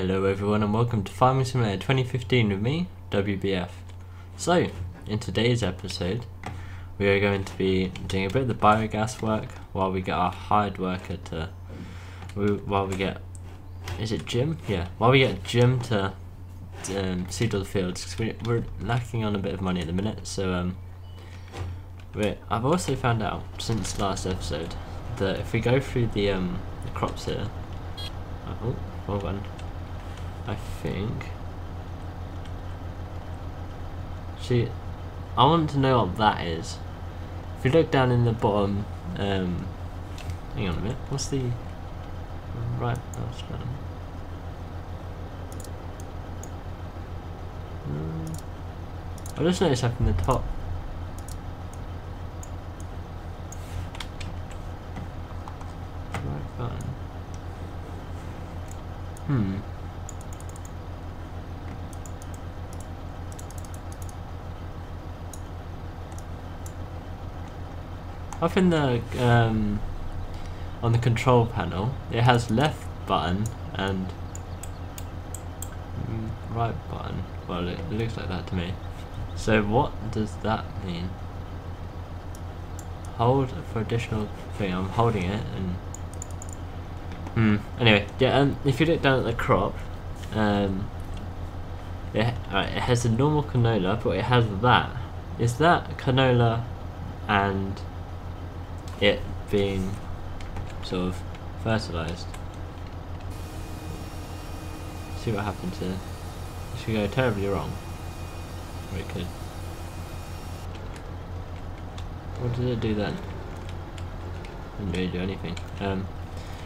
Hello everyone and welcome to Farming Simulator 2015 with me, WBF. So, in today's episode, we are going to be doing a bit of the biogas work while we get our hired worker to, while we get Jim to seed all the fields, because we're lacking on a bit of money at the minute. So I've also found out since last episode that if we go through the crops here, oh, hold on. I think. See, I want to know what that is. If you look down in the bottom, hang on a minute. What's the right? I just noticed up in the top. Right button. Up in the on the control panel, it has left button and right button. Well, it looks like that to me. So what does that mean? Hold for additional thing. I'm holding it and anyway, yeah. If you look down at the crop, it has a normal canola, but it has that. Is that canola and it being sort of fertilized? See what happens here. This could go terribly wrong. Or it could. What did it do then? Didn't really do anything.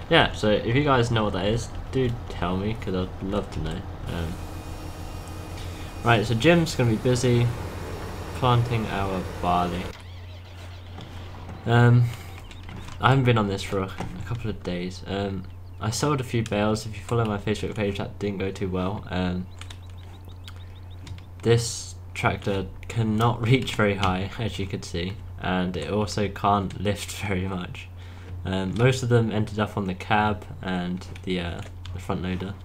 Yeah, so if you guys know what that is, do tell me, because I'd love to know. Right, so Jim's going to be busy planting our barley. I haven't been on this for a couple of days. I sold a few bales. If you follow my Facebook page, that didn't go too well. This tractor cannot reach very high, as you could see, and it also can't lift very much. Most of them ended up on the cab and the front loader.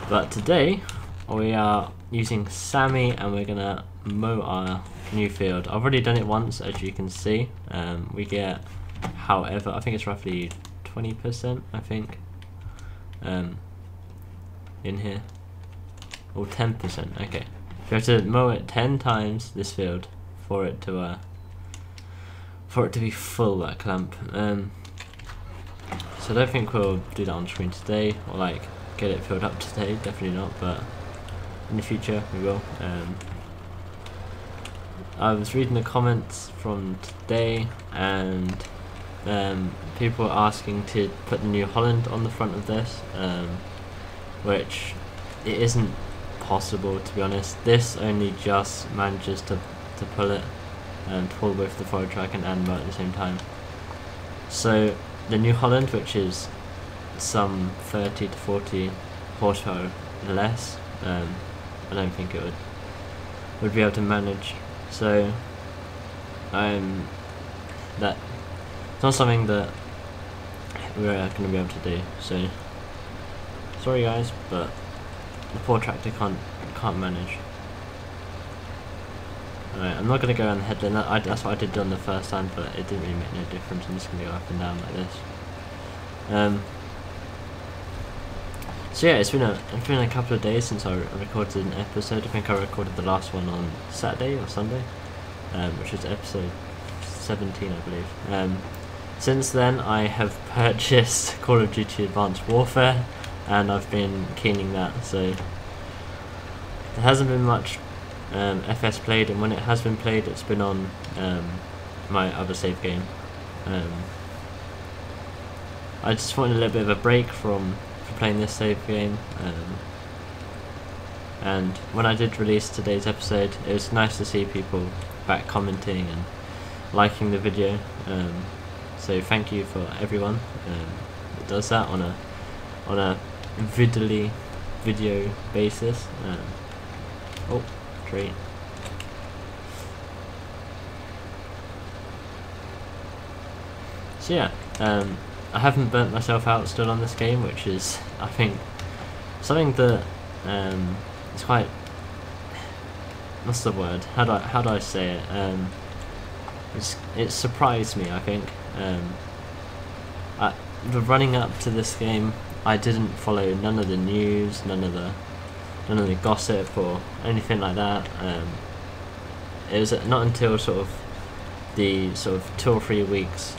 But today we are using Sammy and we're gonna mow our new field. I've already done it once, as you can see. We get, however, I think it's roughly 20%, I think, in here, or 10%. Okay, you have to mow it 10 times this field for it to be full, that clamp. So I don't think we'll do that on screen today, or like get it filled up today. Definitely not, but in the future we will. I was reading the comments from today, and people were asking to put the New Holland on the front of this, which it isn't possible, to be honest. This only just manages to pull it, and pull both the forward track and mow at the same time. So the New Holland, which is some 30 to 40 horsepower less, I don't think it would be able to manage. So that it's not something that we're going to be able to do. So sorry guys, but the poor tractor can't manage. Alright, I'm not going to go around the headland. That's what I did on the first time, but it didn't really make no difference. I'm just going to go up and down like this. So yeah, it's been a couple of days since I recorded an episode. I think I recorded the last one on Saturday or Sunday, which was episode 17, I believe. Since then, I have purchased Call of Duty Advanced Warfare, and I've been keening that. So there hasn't been much FS played, and when it has been played, it's been on my other save game. I just wanted a little bit of a break from playing this save game, and when I did release today's episode, it was nice to see people back commenting and liking the video. So thank you for everyone that does that on a video basis. Oh, tree. So yeah, I haven't burnt myself out still on this game, which is, I think, something that is quite, what's the word? How do I say it? It surprised me. I think the running up to this game, I didn't follow none of the news, none of the gossip or anything like that. It was not until sort of the 2 or 3 weeks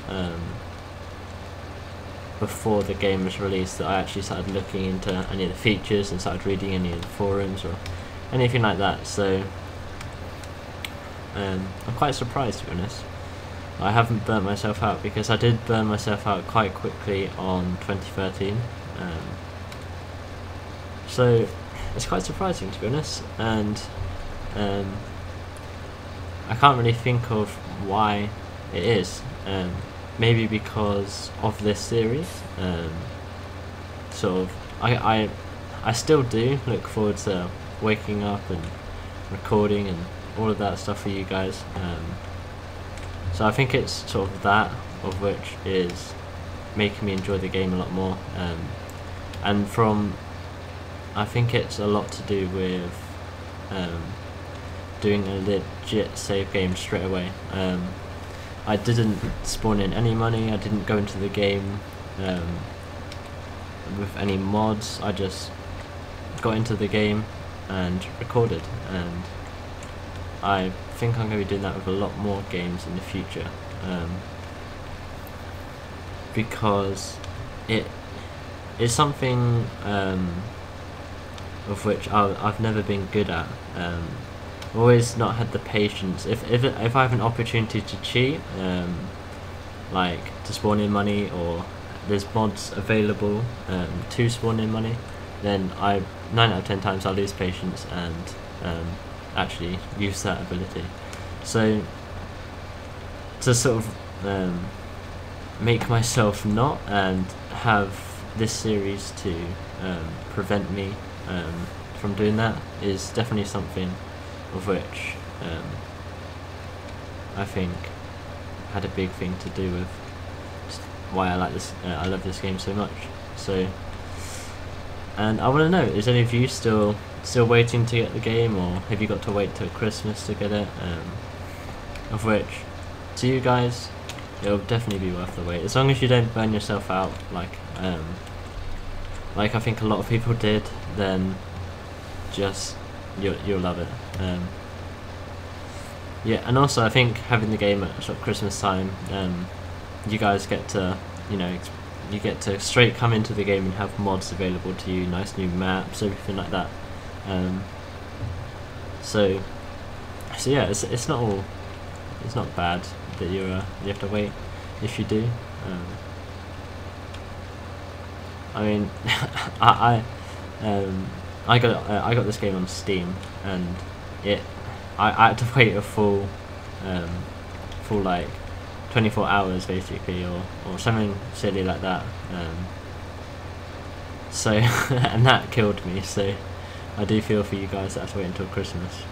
before the game was released that I actually started looking into any of the features and started reading any of the forums or anything like that. So I'm quite surprised, to be honest. I haven't burnt myself out, because I did burn myself out quite quickly on 2013. So it's quite surprising, to be honest, and I can't really think of why it is. Maybe because of this series. Sort of, I still do look forward to waking up and recording and all of that stuff for you guys. So I think it's sort of that of which is making me enjoy the game a lot more. And I think it's a lot to do with doing a legit save game straight away. I didn't spawn in any money, I didn't go into the game with any mods, I just got into the game and recorded, and I think I'm going to be doing that with a lot more games in the future, because it is something of which I've never been good at. Always not had the patience. If I have an opportunity to cheat, like to spawn in money, or there's mods available to spawn in money, then 9 out of 10 times I'll lose patience and actually use that ability. So to sort of make myself not and have this series to prevent me from doing that is definitely something of which I think had a big thing to do with why I like this. I love this game so much. So, and I want to know: is any of you still waiting to get the game, or have you got to wait till Christmas to get it? Of which, to you guys, it'll definitely be worth the wait, as long as you don't burn yourself out. Like I think a lot of people did. Then just you'll love it. Yeah, and also I think having the game at sort of Christmas time, you guys get to, you get to straight come into the game and have mods available to you, nice new maps, everything like that. So yeah, it's not bad that you have to wait if you do. I mean, I got this game on Steam, and I had to wait a full like 24 hours basically, or something silly like that. So and that killed me. So I do feel for you guys that have to wait until Christmas.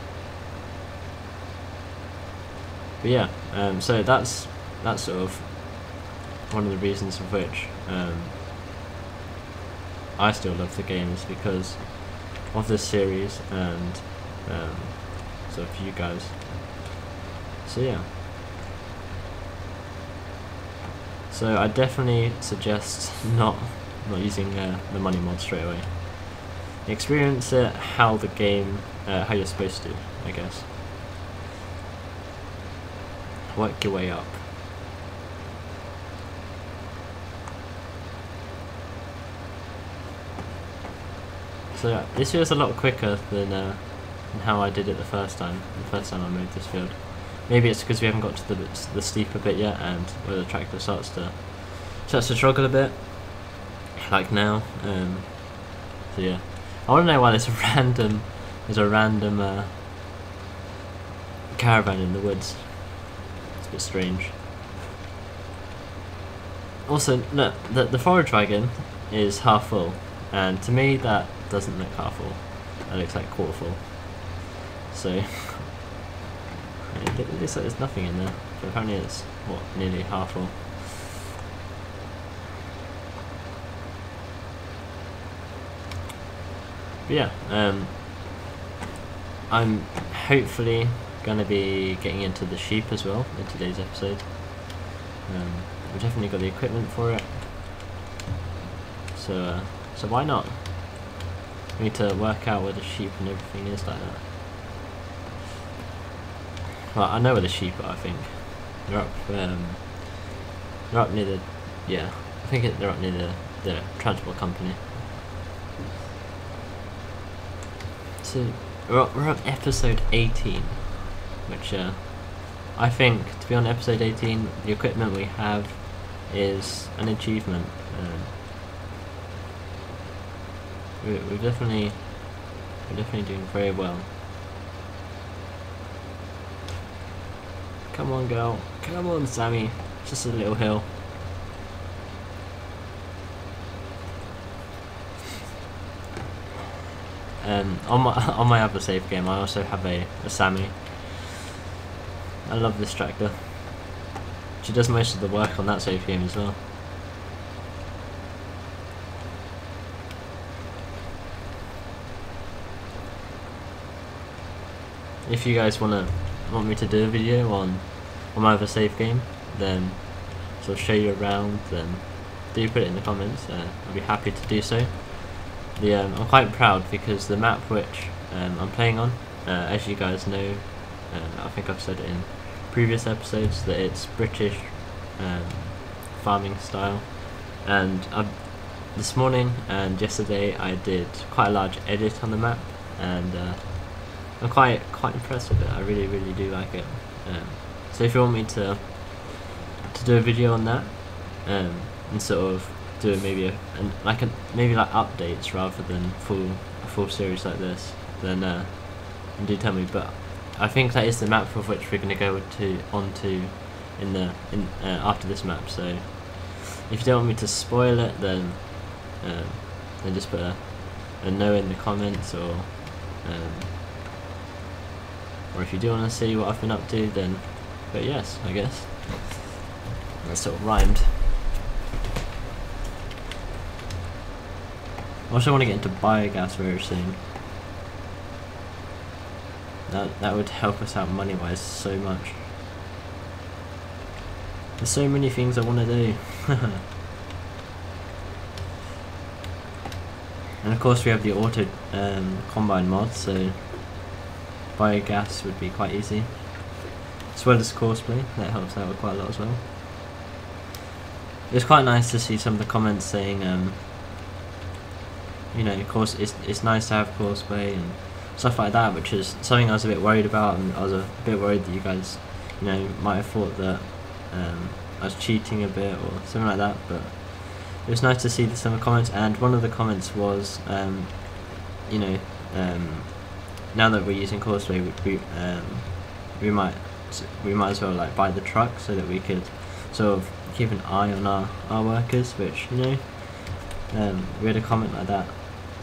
But yeah, so that's sort of one of the reasons of which I still love the game, is because of this series and sort of you guys. So yeah. So I definitely suggest not using the money mod straight away. Experience it how the game, how you're supposed to, I guess. Work your way up. So yeah, this feels a lot quicker than how I did it the first time I moved this field. Maybe it's because we haven't got to the steeper bit yet, and where the tractor starts to struggle a bit, like now. So yeah, I want to know why there's a random caravan in the woods. It's a bit strange. Also, look, the forage wagon is half full, and to me that doesn't look half full. That looks like quarter full. So it looks like there's nothing in there, but apparently it's nearly half full. But yeah, I'm hopefully gonna be getting into the sheep as well in today's episode. We've definitely got the equipment for it, so why not? We need to work out where the sheep and everything is like that. Well, I know where the sheep are. I think they're up near the, yeah, I think they're up near the transport company. So we're on episode 18, which I think to be on episode 18, the equipment we have is an achievement. We're definitely doing very well. Come on, girl. Come on, Sammy. It's just a little hill. On my other save game, I also have a Sammy. I love this tractor. She does most of the work on that save game as well. If you guys want me to do a video on my other save game, then sort of show you around, then do put it in the comments. I'll be happy to do so. I'm quite proud because the map which I'm playing on, as you guys know, I think I've said it in previous episodes, that it's British farming style, and this morning and yesterday I did quite a large edit on the map, and I'm quite impressed with it. I really do like it. So if you want me to do a video on that, and sort of do maybe maybe updates rather than a full series like this, then do tell me. But I think that is the map of which we're going to go onto after this map. So if you don't want me to spoil it, then just put a no in the comments, or if you do want to see what I've been up to, then but yes, I guess. That sort of rhymed. I also want to get into biogas very soon. That would help us out money wise so much. There's so many things I want to do. And of course we have the auto combine mod, so biogas would be quite easy, as well as courseplay. That helps out quite a lot as well. It's quite nice to see some of the comments saying, you know, of course it's nice to have courseplay and stuff like that, which is something I was a bit worried about, and I was a bit worried that you guys, you know, might have thought that I was cheating a bit or something like that. But it was nice to see some of the comments, and one of the comments was, you know, now that we're using courseplay, we might as well like buy the truck so that we could sort of keep an eye on our workers, which, you know, we had a comment like that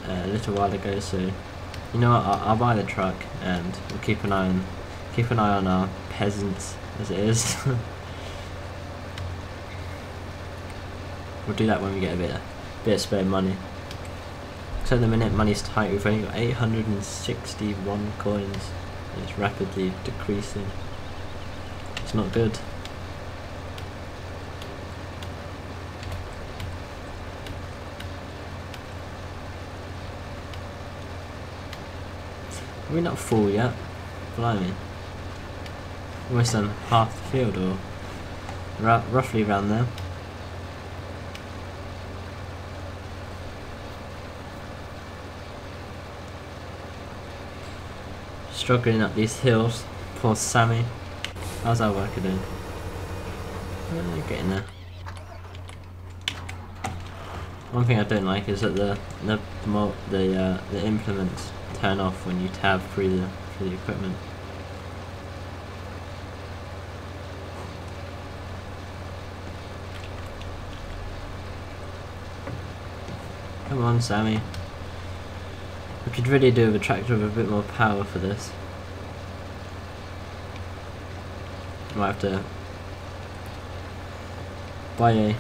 a little while ago. So you know what, I'll buy the truck and we'll keep an eye on our peasants, as it is. We'll do that when we get a bit of spare money. So at the minute money's tight. We've only got 861 coins. It's rapidly decreasing. It's not good. Are we not full yet? Blimey. Almost done half the field, or roughly around there. Struggling up these hills. Poor Sammy. How's our worker doing? Getting there. One thing I don't like is that the implements turn off when you tab through the equipment. Come on, Sammy. We could really do with a tractor with a bit more power for this. Might have to buy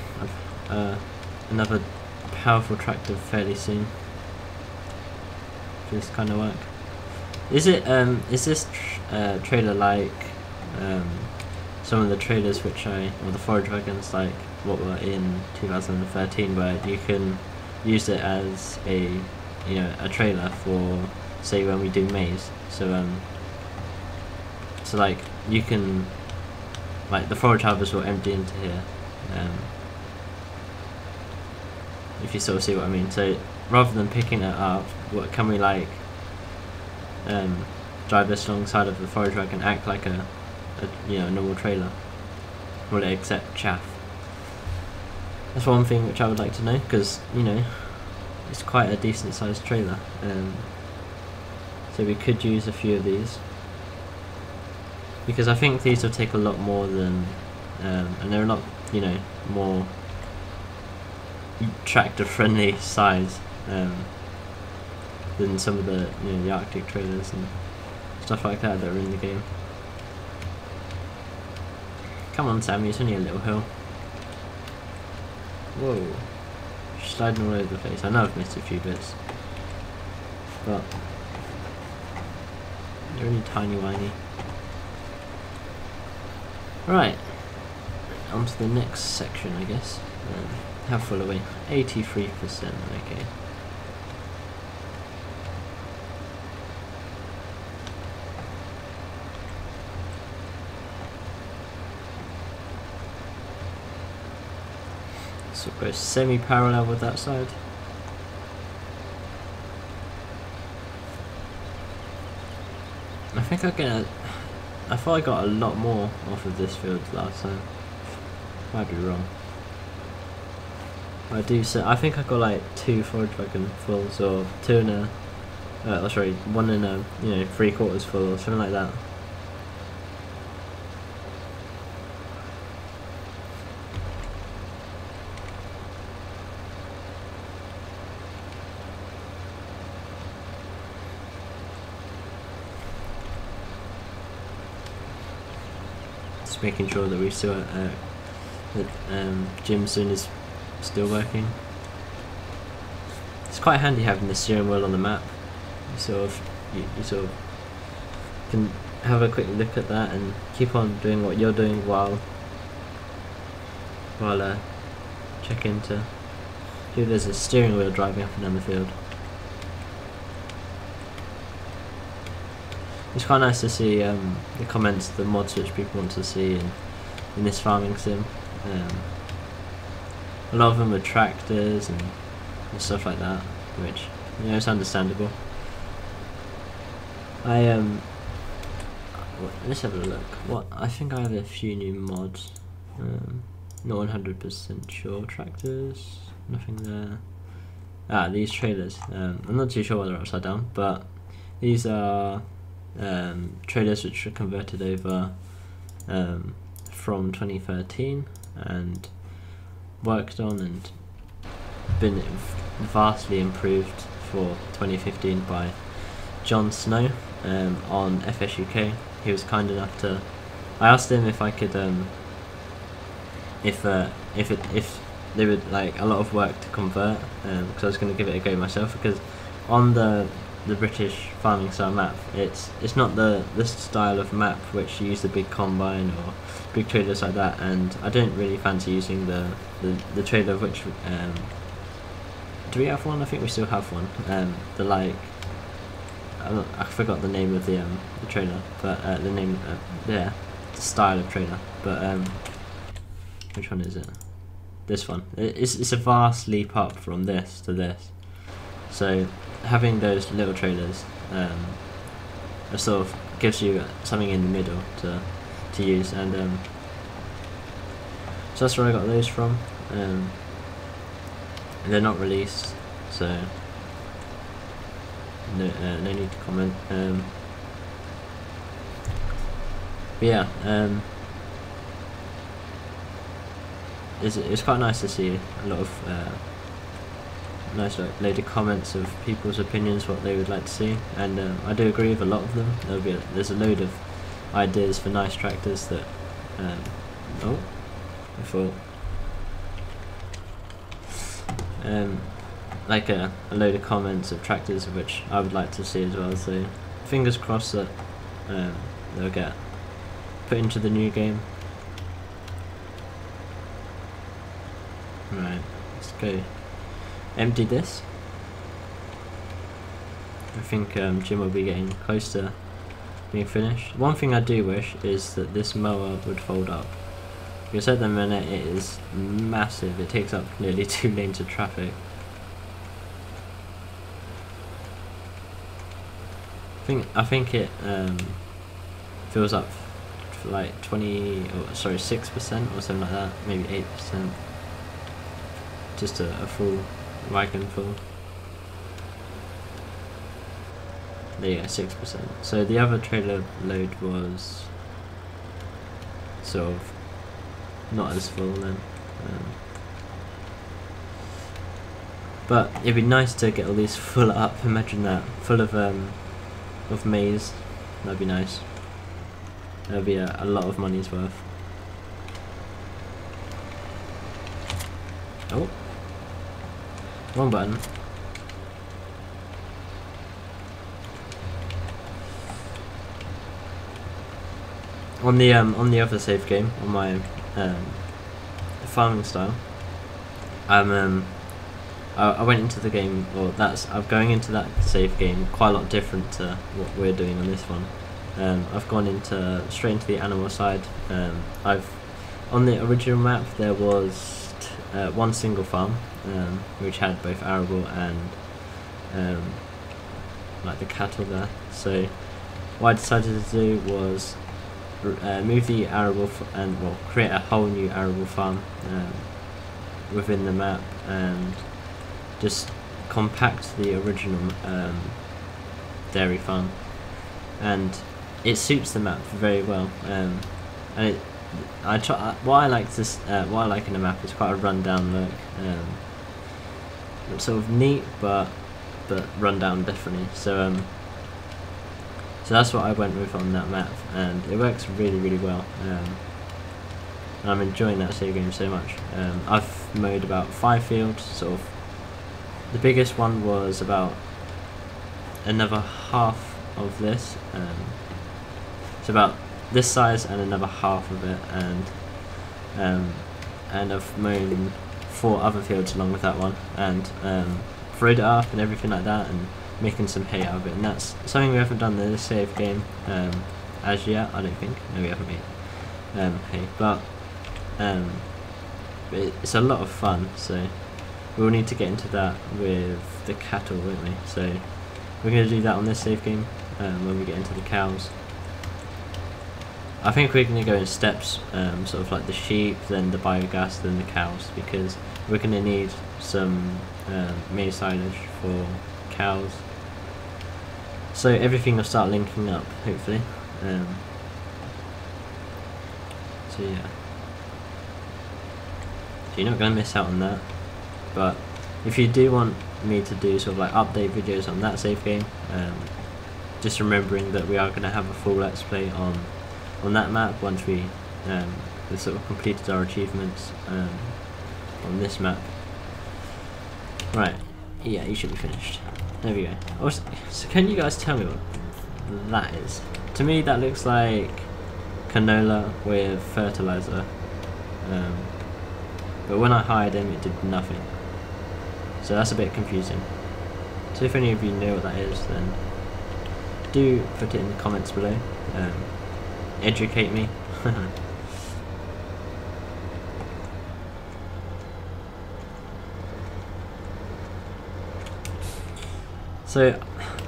another powerful tractor fairly soon. this kind of work. Is it is this trailer like some of the trailers or the forage wagons like what were in 2013, where you can use it as a trailer for, say, when we do maize? So like you can, like, the forage harvest will empty into here, if you sort of see what I mean. So rather than picking it up, what can we, like, drive this alongside of the forage wagon, act like a normal trailer? Will it accept chaff? That's one thing which I would like to know, because it's quite a decent sized trailer. So we could use a few of these, because I think these will take a lot more than, and they're a lot more tractor friendly size than some of the the Arctic trailers and stuff like that are in the game. Come on, Sammy, it's only a little hill. Whoa, sliding all over the place. I know I've missed a few bits, but they're only tiny whiny. Right, on to the next section, I guess. How full are we? 83%, okay. So we'll go semi-parallel with that side. I think I thought I got a lot more off of this field last time. Might be wrong. I think I got like 2 forage wagon fulls, or 2 and a, sorry, 1 and a 3/4 full, or something like that. Just making sure that we still that Jim soon is still working. It's quite handy having the steering wheel on the map. You sort of can have a quick look at that and keep on doing what you're doing while checking to see if there's a steering wheel driving up and down the field. It's quite nice to see the comments, the mods which people want to see in this farming sim. A lot of them are tractors and stuff like that, which it's understandable. Let's have a look. I think I have a few new mods. Not 100% sure. Tractors, nothing there. These trailers. I'm not too sure whether they're upside down, but these are trailers which were converted over from 2013 and worked on and been vastly improved for 2015 by John Snow on FSUK. He was kind enough to. I asked him if I could, if they would like a lot of work to convert, because I was going to give it a go myself. Because on the British farming style map, it's not the style of map which you use the big combine or big trailers like that, and I don't really fancy using the trailer which do we have one? I think we still have one. The like I forgot the name of the trailer, but the name the style of trailer, but which one is it? This one. It's a vast leap up from this to this. So having those little trailers sort of gives you something in the middle to use, and so that's where I got those from. They're not released, so no need to comment. But yeah, it's quite nice to see a lot of nice load of comments of people's opinions, what they would like to see, and I do agree with a lot of them. There's a load of ideas for nice tractors that I thought like a load of comments of tractors which I would like to see as well. So fingers crossed that they'll get put into the new game. Right, let's go empty this. I think Jim will be getting close to being finished. One thing I do wish is that this mower would fold up, because at the minute it is massive. It takes up nearly 2 lanes of traffic. I think it fills up for like 6% or something like that, maybe 8%. Just a full wagon full. There you go, 6%. So the other trailer load was sort of not as full then. But it'd be nice to get all these full up. Imagine that, full of maize. That'd be nice. That'd be a lot of money's worth. Oh, wrong button. On the other save game, on my farming style, I went into the game, or I'm going into that save game quite a lot different to what we're doing on this one. I've gone straight into the animal side. On the original map there was one single farm, which had both arable and like the cattle there. So what I decided to do was move the arable and create a whole new arable farm within the map, and just compact the original dairy farm, and it suits the map very well. And what I like in the map is quite a rundown look. It's sort of neat, but rundown definitely. So that's what I went with on that map, and it works really, really well. And I'm enjoying that save game so much. I've mowed about 5 fields, sort of. The biggest one was about another half of this. It's about this size and another half of it, and I've mown 4 other fields along with that one, and throwed it up and everything like that, and making some hay out of it. And that's something we haven't done in this save game as yet, I don't think. No, we haven't made hay, but it's a lot of fun, so we'll need to get into that with the cattle, won't we? So we're going to do that on this save game when we get into the cows. I think we're going to go in steps, sort of like the sheep, then the biogas, then the cows, because we're going to need some maize silage for cows. So everything will start linking up, hopefully. So yeah. So you're not going to miss out on that. But if you do want me to do sort of like update videos on that save game, just remembering that we are going to have a full let's play on that map once we've sort of completed our achievements on this map. Right, yeah, you should be finished. There we go. Also, so can you guys tell me what that is? To me that looks like canola with fertilizer, but when I hired him it did nothing. So that's a bit confusing. So if any of you know what that is, then do put it in the comments below. Educate me. So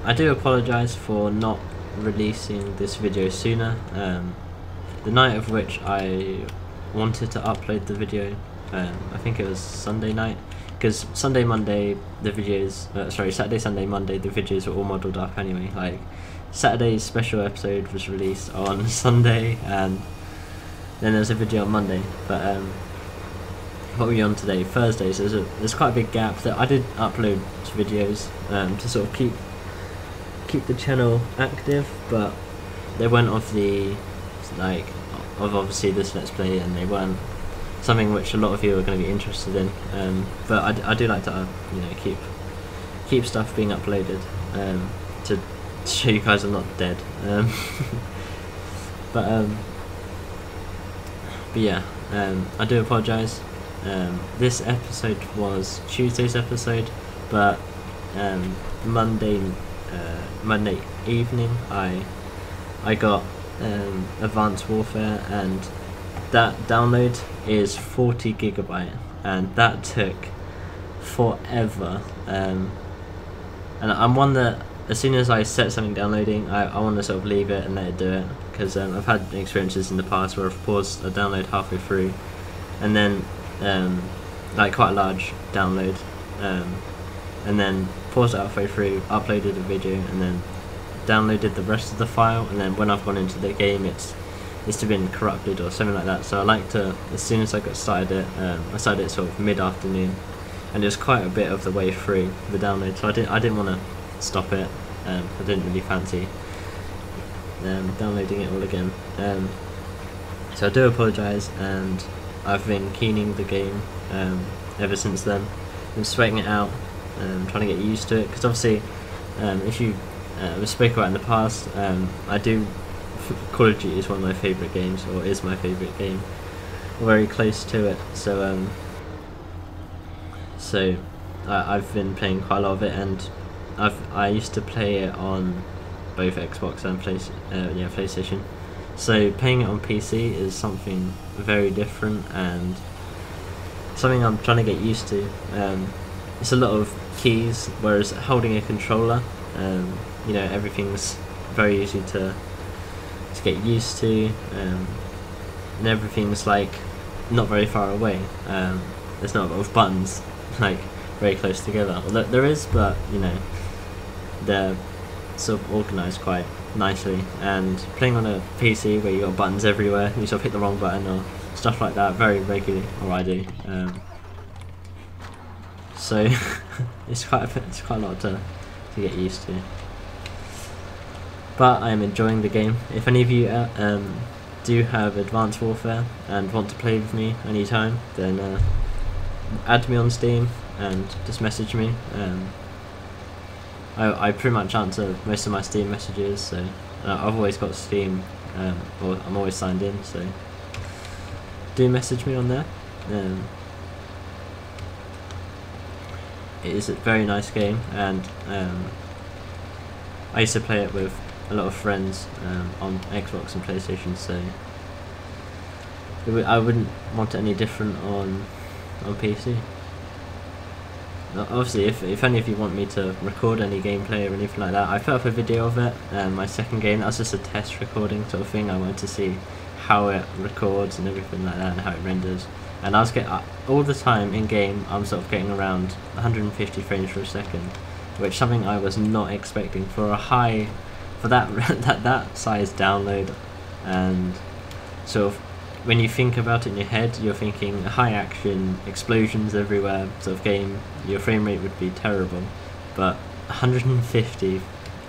I do apologise for not releasing this video sooner. The night of which I wanted to upload the video, I think it was Sunday night, because Saturday, Sunday, Monday the videos were all modelled up anyway. Like Saturday's special episode was released on Sunday, and then there's a video on Monday. But what are we on today? Thursday. So there's quite a big gap that I did upload videos to sort of keep the channel active, but they weren't of obviously this let's play, and they weren't something which a lot of you are going to be interested in. But I do like to keep keep stuff being uploaded to show you guys I'm not dead. But yeah, I do apologise. This episode was Tuesday's episode, but Monday evening I got Advanced Warfare, and that download is 40 gigabyte, and that took forever. And I'm one that as soon as I set something downloading, I want to sort of leave it and let it do it, because I've had experiences in the past where I've paused a download halfway through, and then like quite a large download, and then paused it halfway through, uploaded a video, and then downloaded the rest of the file, and then when I've gone into the game it's been corrupted or something like that. So I like to, as soon as I got started it, I started it sort of mid-afternoon, and it was quite a bit of the way through the download, so I didn't want to stop it. I didn't really fancy downloading it all again. So I do apologise, and I've been keening the game ever since then. Been sweating it out, trying to get used to it, because obviously if you spoke about in the past, I do Call of Duty is one of my favourite games, or is my favourite game, very close to it. So I've been playing quite a lot of it, and I used to play it on both Xbox and PlayStation. So playing it on PC is something very different, and something I'm trying to get used to. It's a lot of keys, whereas holding a controller, you know, everything's very easy to get used to, and everything's like not very far away. There's not a lot of buttons like very close together. Well, there is, but you know, they're sort of organised quite nicely. And playing on a PC where you got buttons everywhere, you sort of hit the wrong button or stuff like that very regularly, or I do. So it's quite a lot to get used to. But I am enjoying the game. If any of you do have Advanced Warfare and want to play with me anytime, then add me on Steam and just message me. I pretty much answer most of my Steam messages, so I've always got Steam, or I'm always signed in, so do message me on there. It is a very nice game, and I used to play it with a lot of friends on Xbox and PlayStation, so I wouldn't want it any different on PC. Obviously, if any of you want me to record any gameplay or anything like that, I put up a video of it, my second game. That was just a test recording sort of thing. I wanted to see how it records and everything like that, and how it renders. And I was getting, all the time in game, I'm sort of getting around 150 frames per second, which is something I was not expecting for that size download. And sort of, when you think about it in your head, you're thinking high action, explosions everywhere sort of game, your frame rate would be terrible. But 150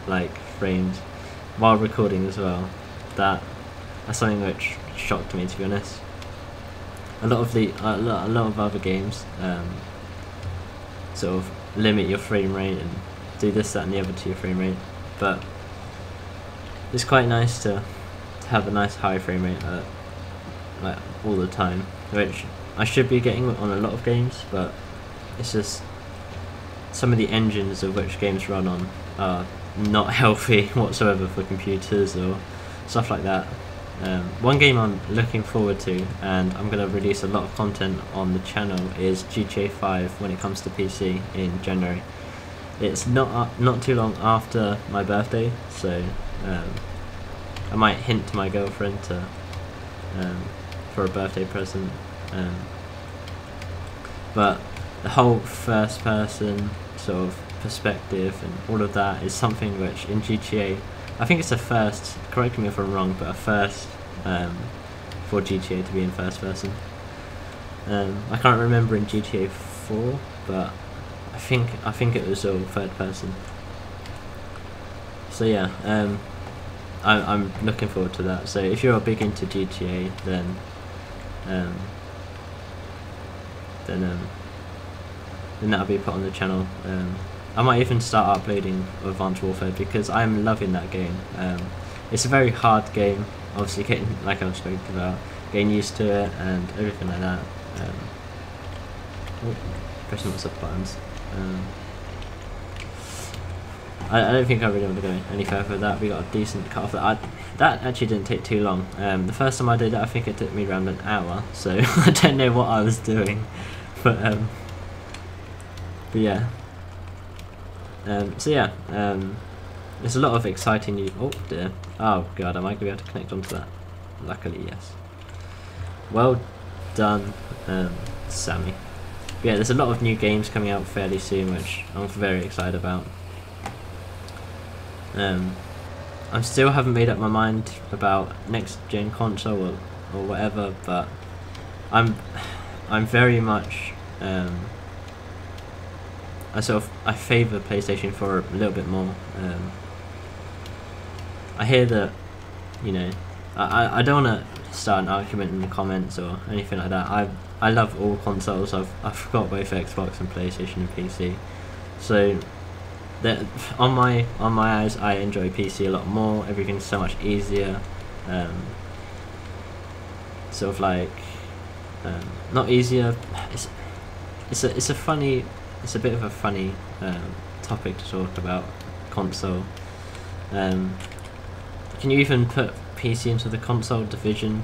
like frames while recording as well, that's something which shocked me, to be honest. A lot of other games sort of limit your frame rate and do this, that and the other to your frame rate, but it's quite nice to have a nice high frame rate like all the time, which I should be getting on a lot of games, but it's just some of the engines of which games run on are not healthy whatsoever for computers or stuff like that. One game I'm looking forward to, and I'm going to release a lot of content on the channel, is GTA 5 when it comes to PC in January. It's not too long after my birthday, so I might hint to my girlfriend to for a birthday present. But the whole first person sort of perspective and all of that is something which in GTA, I think it's a first, correct me if I'm wrong, but a first for GTA to be in first person. I can't remember in GTA 4, but I think it was all third person. So yeah, I'm looking forward to that. So if you're big into GTA, then that'll be put on the channel I might even start uploading Advanced Warfare because I'm loving that game. It's a very hard game, obviously getting, like I've spoken about, getting used to it and everything like that. Pressing lots of buttons. I don't think I really want to go any further with that. We got a decent cut off. That actually didn't take too long. The first time I did it, I think it took me around an hour, so I don't know what I was doing. But yeah. So yeah, there's a lot of exciting news. Oh dear. Oh god, am I going to be able to connect onto that? Luckily, yes. Well done, Sammy. But yeah, there's a lot of new games coming out fairly soon, which I'm very excited about. I still haven't made up my mind about next gen console or whatever, but I'm very much I favour PlayStation 4 a little bit more. I hear that, you know, I don't want to start an argument in the comments or anything like that. I love all consoles. I've got both Xbox and PlayStation and PC, so that on my eyes, I enjoy PC a lot more. Everything's so much easier. Sort of like not easier. It's a bit of a funny topic to talk about console. Can you even put PC into the console division?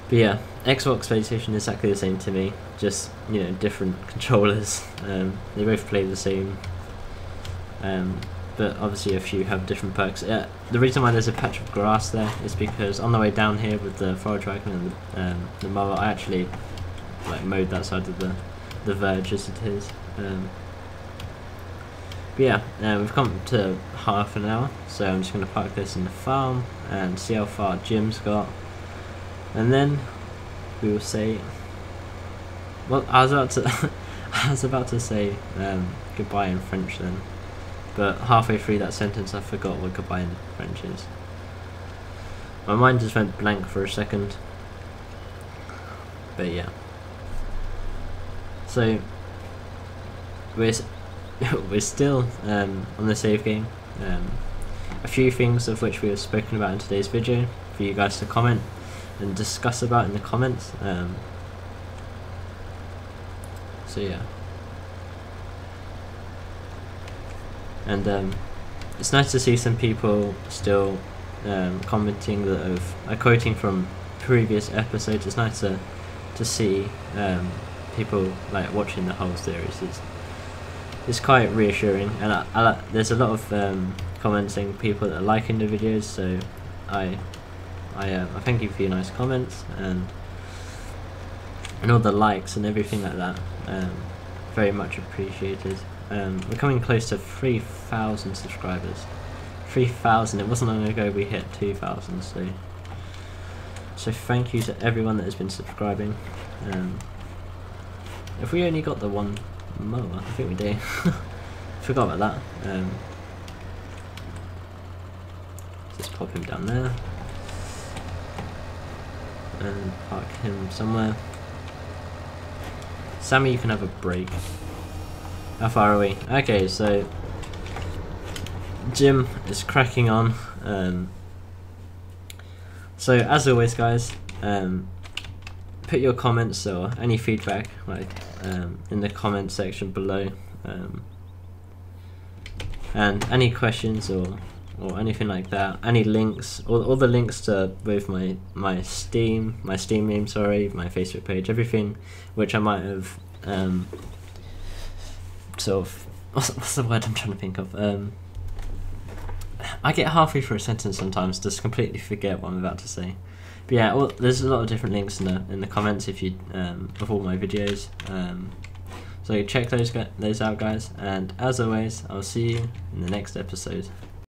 But yeah, Xbox, PlayStation is exactly the same to me, just, you know, different controllers. They both play the same, but obviously a few have different perks. The reason why there's a patch of grass there is because on the way down here with the forage wagon and the mower, I actually like mowed that side of the verge as it is. But yeah, we've come to half an hour, so I'm just going to park this in the farm and see how far Jim's got. And then we will say, well, I was about to say goodbye in French then, but halfway through that sentence I forgot what goodbye in French is. My mind just went blank for a second. But yeah. So we're still on the save game. A few things of which we have spoken about in today's video for you guys to comment and discuss about in the comments. So yeah, and it's nice to see some people still commenting that are quoting from previous episodes. It's nice to see people like watching the whole series. It's quite reassuring, and there's a lot of comments saying people that are liking the videos, so I thank you for your nice comments and all the likes and everything like that. Very much appreciated. We're coming close to 3,000 subscribers. 3,000. It wasn't long ago we hit 2,000. So thank you to everyone that has been subscribing. If we only got the one mower, I think we do. Forgot about that. Just pop him down there and park him somewhere. Sammy, you can have a break. How far are we? Okay, so Jim is cracking on. So as always, guys, put your comments or any feedback like in the comment section below, and any questions or anything like that, any links, all the links to both my Steam name, sorry, my Facebook page, everything which I might have sort of what's the word I'm trying to think of. I get halfway through a sentence sometimes, just completely forget what I'm about to say. But yeah, there's a lot of different links in the comments if you of all my videos. So check those out, guys, and as always, I'll see you in the next episode.